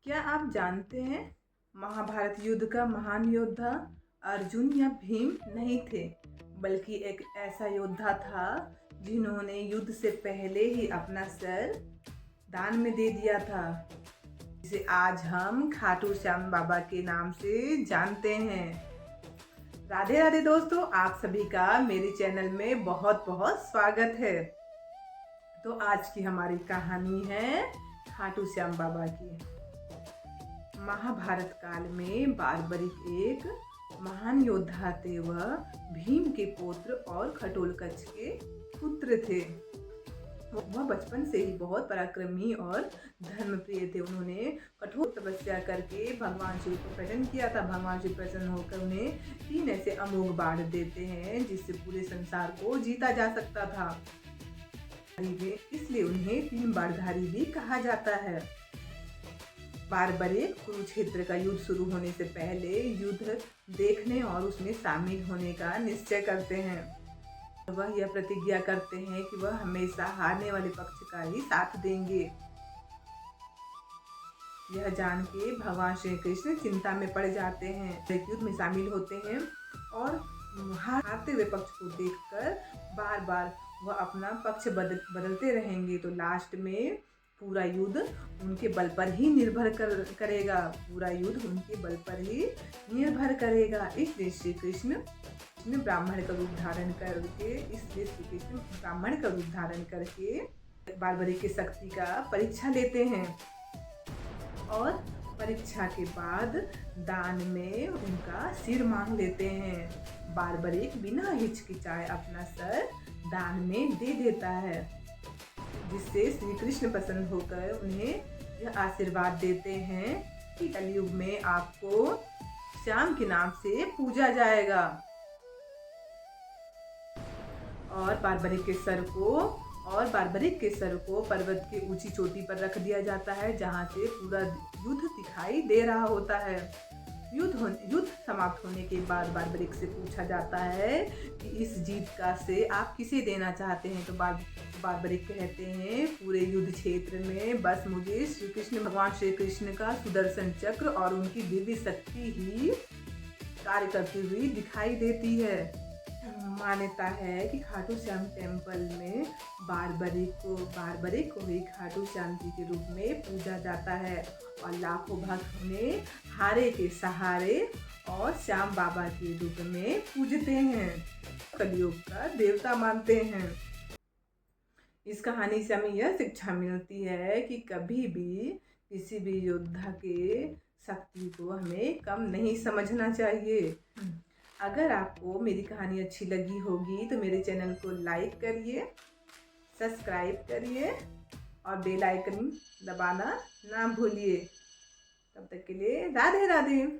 क्या आप जानते हैं महाभारत युद्ध का महान योद्धा अर्जुन या भीम नहीं थे, बल्कि एक ऐसा योद्धा था जिन्होंने युद्ध से पहले ही अपना सर दान में दे दिया था, जिसे आज हम खाटू श्याम बाबा के नाम से जानते हैं। राधे राधे दोस्तों, आप सभी का मेरे चैनल में बहुत बहुत स्वागत है। तो आज की हमारी कहानी है खाटू श्याम बाबा की। महाभारत काल में बारबरिक एक महान योद्धा थे। वह भीम के पुत्र और खटोलकच के पुत्र थे। वह बचपन से ही बहुत पराक्रमी और धर्मप्रिय थे। उन्होंने कठोर तपस्या करके भगवान शिव को प्रसन्न किया था। भगवान शिव प्रसन्न होकर उन्हें 3 ऐसे अमोघ बाण देते हैं जिससे पूरे संसार को जीता जा सकता था। इसलिए उन्हें 3 बाणधारी भी कहा जाता है। बारबरिक कुरुक्षेत्र का युद्ध शुरू होने से पहले युद्ध देखने और उसमें शामिल होने का निश्चय करते हैं। वह यह प्रतिज्ञा करते हैं कि वह हमेशा हारने वाले पक्ष का ही साथ देंगे। यह जान के भगवान श्री कृष्ण चिंता में पड़ जाते हैं। युद्ध में शामिल होते हैं और हारते हुए पक्ष को देखकर बार बार वह अपना पक्ष बदलते रहेंगे। तो लास्ट में पूरा युद्ध उनके बल पर ही निर्भर करेगा। पूरा युद्ध उनके बल पर ही निर्भर करेगा। इसलिए श्री कृष्ण ब्राह्मण का रूप धारण करके बारबरिक की शक्ति का परीक्षा लेते हैं और परीक्षा के बाद दान में उनका सिर मांग लेते हैं। बारबरिक बिना हिचकिचाए अपना सर दान में दे देता है, जिससे श्री कृष्ण प्रसन्न होकर उन्हें यह आशीर्वाद देते हैं कि कलयुग में आपको श्याम के नाम से पूजा जाएगा। और बारबरिक के सर को पर्वत की ऊंची चोटी पर रख दिया जाता है, जहां से पूरा युद्ध दिखाई दे रहा होता है। युद्ध समाप्त होने के बाद बारबरिक से पूछा जाता है कि इस जीत का श्रेय आप किसे देना चाहते हैं। तो बारबरिक कहते हैं, पूरे युद्ध क्षेत्र में बस मुझे भगवान श्री कृष्ण का सुदर्शन चक्र और उनकी दिव्य शक्ति ही कार्य करती हुई दिखाई देती है। मान्यता है कि खाटू श्याम टेम्पल में बारबरिक को ही खाटू श्याम जी के रूप में पूजा जाता है और लाखों भक्त उन्हें हारे के सहारे और श्याम बाबा के रूप में पूजते हैं, कलयुग का देवता मानते हैं। इस कहानी से हमें यह शिक्षा मिलती है कि कभी भी किसी भी योद्धा के शक्ति को हमें कम नहीं समझना चाहिए। अगर आपको मेरी कहानी अच्छी लगी होगी तो मेरे चैनल को लाइक करिए, सब्सक्राइब करिए और बेल आइकन दबाना ना भूलिए। तब तक के लिए राधे राधे।